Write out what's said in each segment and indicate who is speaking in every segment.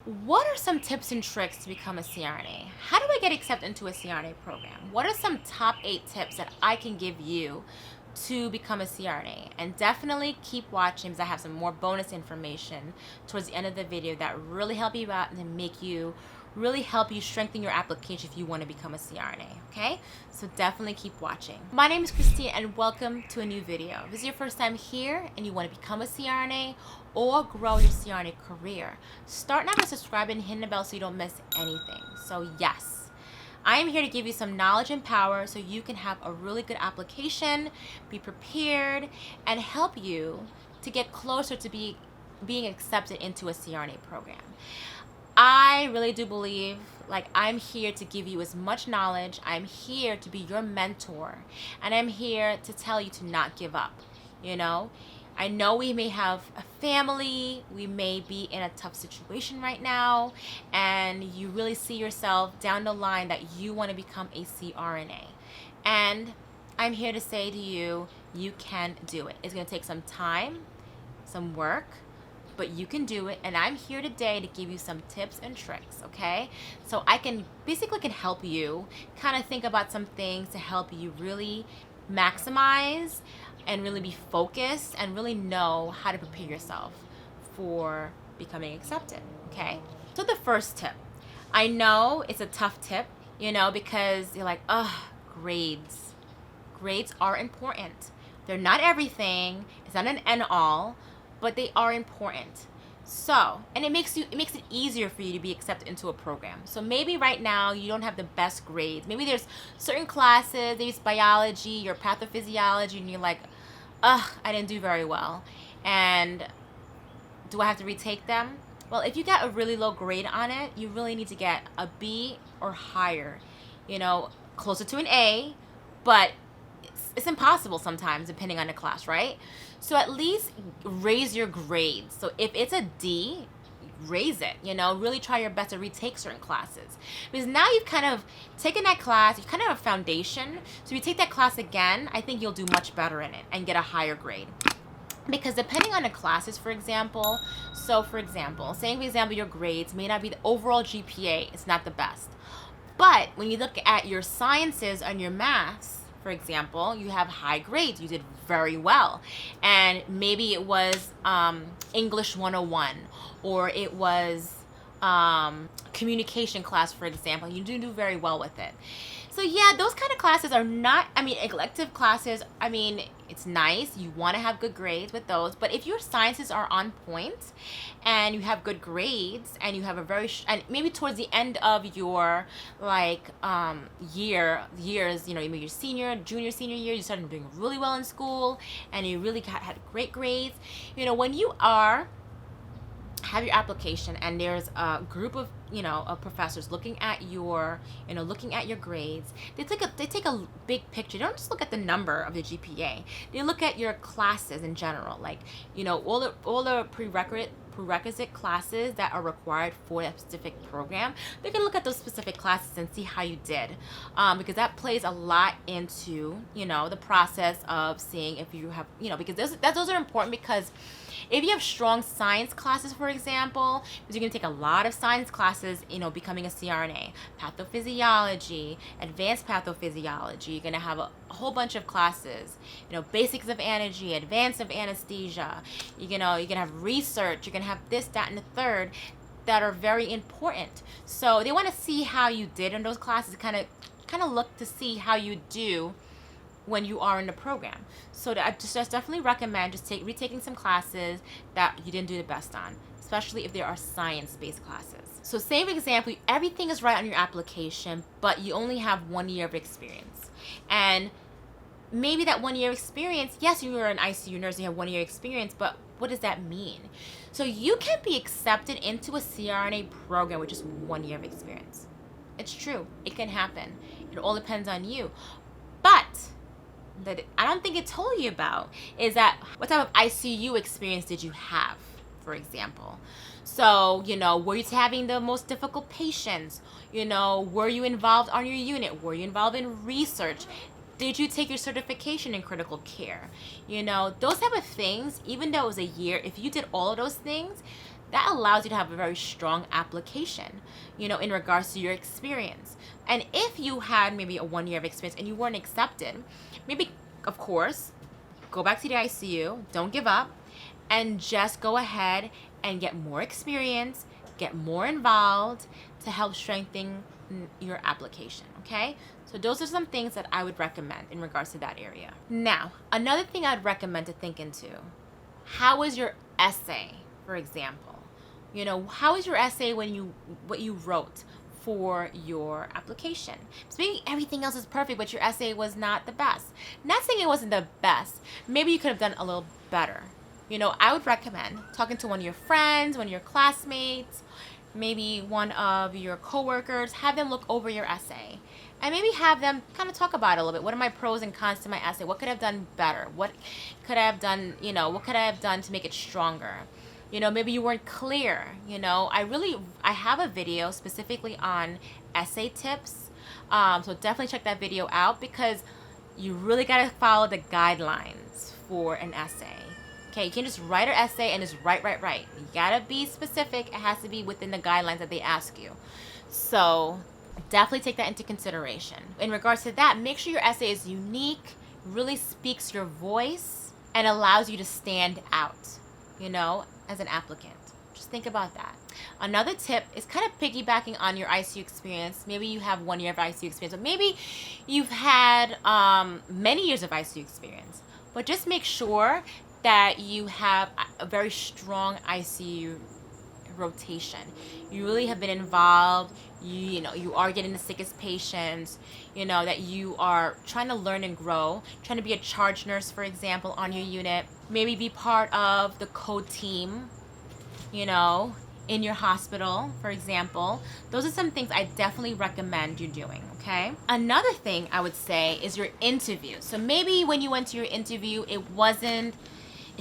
Speaker 1: What are some tips and tricks to become a CRNA? How do I get accepted into a CRNA program? What are some top 8 tips that I can give you to become a CRNA? And definitely keep watching because I have some more bonus information towards the end of the video that really help you out and make you really help you strengthen your application if you want to become a CRNA, okay? So definitely keep watching. My name is Christine and welcome to a new video. If this is your first time here and you want to become a CRNA or grow your CRNA career, start now by subscribing and hitting the bell so you don't miss anything. So yes, I am here to give you some knowledge and power so you can have a really good application, be prepared, and help you to get closer to being accepted into a CRNA program. I really do believe, I'm here to give you as much knowledge. I'm here to be your mentor, and I'm here to tell you to not give up. I know we may have a family, we may be in a tough situation right now, and you really see yourself down the line that you want to become a CRNA. And I'm here to say to you, you can do it. It's going to take some time, some work, but you can do it. And I'm here today to give you some tips and tricks, okay? So I can help you kind of think about some things to help you really maximize and really be focused and really know how to prepare yourself for becoming accepted, okay? So the first tip, I know it's a tough tip, because you're like, grades. Grades are important. They're not everything. It's not an end all, but they are important. So, and it makes it easier for you to be accepted into a program. So maybe right now you don't have the best grades. Maybe there's certain classes, there's biology or pathophysiology, and you're like, I didn't do very well. And do I have to retake them? Well, if you got a really low grade on it, you really need to get a B or higher, closer to an A, but it's impossible sometimes depending on the class, right? So at least raise your grades. So if it's a D, raise it, really try your best to retake certain classes. Because now you've kind of taken that class, you kind of have a foundation. So if you take that class again, I think you'll do much better in it and get a higher grade. Because depending on the classes, for example, saying for example, your grades may not be the overall GPA, it's not the best. But when you look at your sciences and your maths, for example, you have high grades, you did very well. And maybe it was English 101, or it was communication class, for example. You do very well with it. So yeah, those kind of classes are not, elective classes, it's nice. You want to have good grades with those. But if your sciences are on point and you have good grades and you have and maybe towards the end of your years, maybe your junior, senior year, you started doing really well in school and you really had great grades. When you have your application and there's a group of professors looking at your grades, they take a big picture. They don't just look at the number of the GPA. They look at your classes in general, all the prerequisite classes that are required for that specific program. They can look at those specific classes and see how you did, because that plays a lot into the process of seeing if you have because those are important. Because if you have strong science classes, for example, because you're going to take a lot of science classes, becoming a CRNA, pathophysiology, advanced pathophysiology, you're going to have a whole bunch of classes, basics of energy, advanced of anesthesia, you're going to have research, you're going to have this, that, and the third that are very important. So they want to see how you did in those classes, kind of look to see how you do when you are in the program. So I just definitely recommend retaking some classes that you didn't do the best on, especially if there are science-based classes. So say, for example, everything is right on your application, but you only have 1 year of experience. And maybe that 1 year experience, yes, you were an ICU nurse and you have 1 year experience, but what does that mean? So you can be accepted into a CRNA program with just 1 year of experience. It's true. It can happen. It all depends on you. But that I don't think it told you about is that what type of ICU experience did you have, for example? So, were you having the most difficult patients? Were you involved on your unit? Were you involved in research? Did you take your certification in critical care? Those type of things, even though it was a year, if you did all of those things, that allows you to have a very strong application, in regards to your experience. And if you had maybe a 1 year of experience and you weren't accepted, maybe, of course, go back to the ICU, don't give up, and just go ahead and get more experience, get more involved to help strengthen your application, okay? So those are some things that I would recommend in regards to that area. Now, another thing I'd recommend to think into, how is your essay, for example? How is your essay what you wrote for your application? So maybe everything else is perfect, but your essay was not the best. Not saying it wasn't the best. Maybe you could have done a little better. I would recommend talking to one of your friends, one of your classmates, maybe one of your coworkers, have them look over your essay. And maybe have them kind of talk about it a little bit. What are my pros and cons to my essay? What could I have done better? What could I have done, what could I have done to make it stronger? Maybe you weren't clear. I have a video specifically on essay tips. So definitely check that video out, because you really got to follow the guidelines for an essay. Okay, you can't just write an essay and just write. You gotta be specific. It has to be within the guidelines that they ask you. So definitely take that into consideration. In regards to that, make sure your essay is unique, really speaks your voice, and allows you to stand out, as an applicant. Just think about that. Another tip is kind of piggybacking on your ICU experience. Maybe you have 1 year of ICU experience, but maybe you've had many years of ICU experience. But just make sure that you have a very strong ICU rotation. You really have been involved. You are getting the sickest patients. That you are trying to learn and grow, trying to be a charge nurse, for example, on your unit. Maybe be part of the code team, in your hospital, for example. Those are some things I definitely recommend you doing, okay? Another thing I would say is your interview. So maybe when you went to your interview, it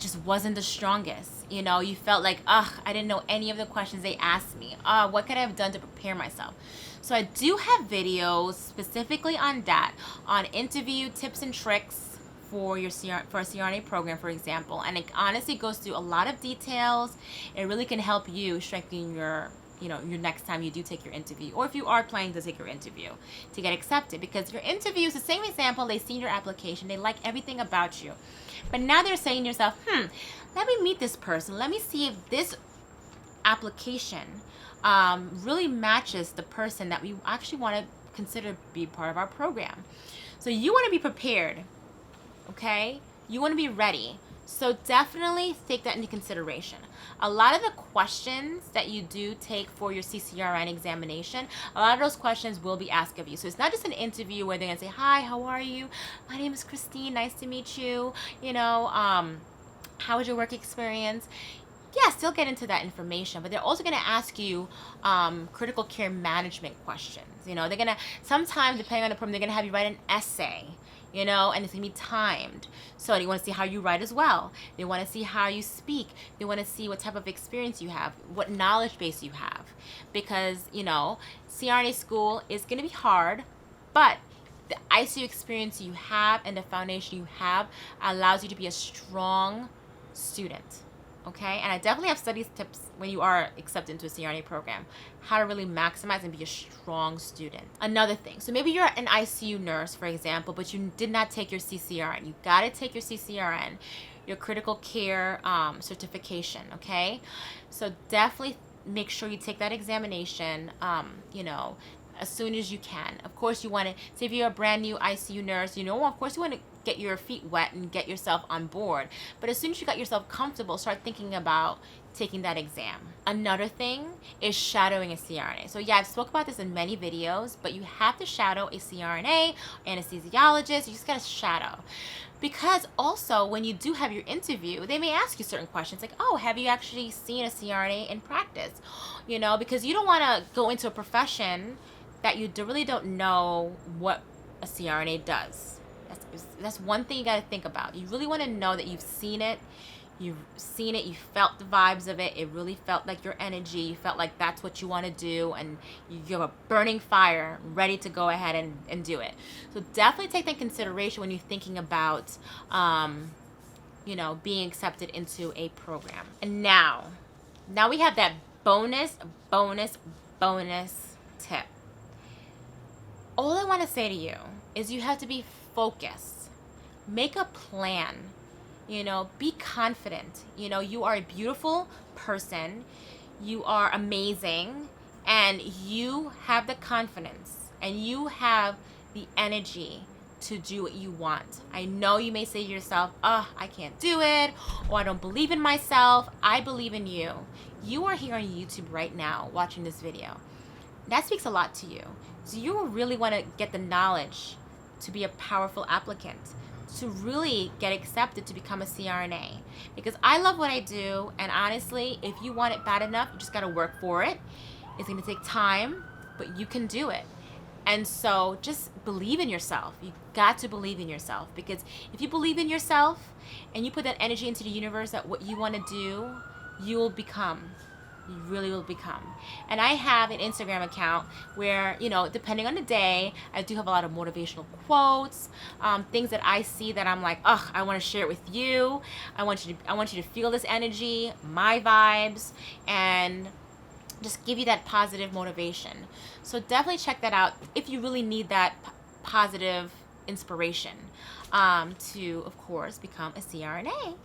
Speaker 1: just wasn't the strongest. You felt like, I didn't know any of the questions they asked me. What could I have done to prepare myself? So I do have videos specifically on that, on interview tips and tricks for a CRNA program, for example. And it honestly goes through a lot of details. It really can help you strengthen your next time you do take your interview, or if you are planning to take your interview to get accepted, because your interview is the same example. They've seen your application, they like everything about you, but now they're saying to yourself, let me meet this person, let me see if this application really matches the person that we actually want to consider to be part of our program. So you want to be prepared, okay? You want to be ready. So definitely take that into consideration. A lot of the questions that you do take for your CCRN examination, a lot of those questions will be asked of you. So it's not just an interview where they're going to say, hi, how are you? My name is Christine. Nice to meet you. How was your work experience? Yeah, still get into that information, but they're also going to ask you critical care management questions. They're going to, sometimes depending on the program, they're going to have you write an essay. And it's going to be timed. So they want to see how you write as well. They want to see how you speak. They want to see what type of experience you have, what knowledge base you have. Because, CRNA school is going to be hard, but the ICU experience you have and the foundation you have allows you to be a strong student. Okay, and I definitely have study tips when you are accepted into a CRNA program, how to really maximize and be a strong student. Another thing, so maybe you're an ICU nurse, for example, but you did not take your CCRN. You got to take your CCRN, your critical care certification, okay? So definitely make sure you take that examination, as soon as you can. Of course, you want to, say if you're a brand new ICU nurse, of course you want to get your feet wet and get yourself on board. But as soon as you got yourself comfortable, start thinking about taking that exam. Another thing is shadowing a CRNA. So yeah, I've spoke about this in many videos, but you have to shadow a CRNA, anesthesiologist. You just got to shadow. Because also, when you do have your interview, they may ask you certain questions like, oh, have you actually seen a CRNA in practice? Because you don't want to go into a profession that you really don't know what a CRNA does. That's one thing you got to think about. You really want to know that you've seen it, you felt the vibes of it, it really felt like your energy, you felt like that's what you want to do, and you have a burning fire ready to go ahead and do it. So definitely take that into consideration when you're thinking about, being accepted into a program. And now, Now we have that bonus tip. All I want to say to you is you have to be focused. Make a plan. Be confident. You are a beautiful person. You are amazing. And you have the confidence. And you have the energy to do what you want. I know you may say to yourself, I can't do it, or I don't believe in myself. I believe in you. You are here on YouTube right now watching this video. That speaks a lot to you. So you really want to get the knowledge to be a powerful applicant, to really get accepted to become a CRNA. Because I love what I do, and honestly, if you want it bad enough, you just got to work for it. It's going to take time, but you can do it. And so just believe in yourself. You got to believe in yourself, because if you believe in yourself and you put that energy into the universe that what you want to do, you will become. You really will become. And I have an Instagram account where, depending on the day, I do have a lot of motivational quotes, things that I see that I'm like, I want to share it with you. I want you to feel this energy, my vibes, and just give you that positive motivation. So definitely check that out if you really need that positive inspiration to, of course, become a CRNA.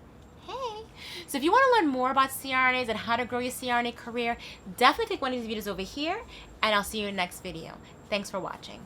Speaker 1: Hey. So if you want to learn more about CRNAs and how to grow your CRNA career, definitely click one of these videos over here, and I'll see you in the next video. Thanks for watching.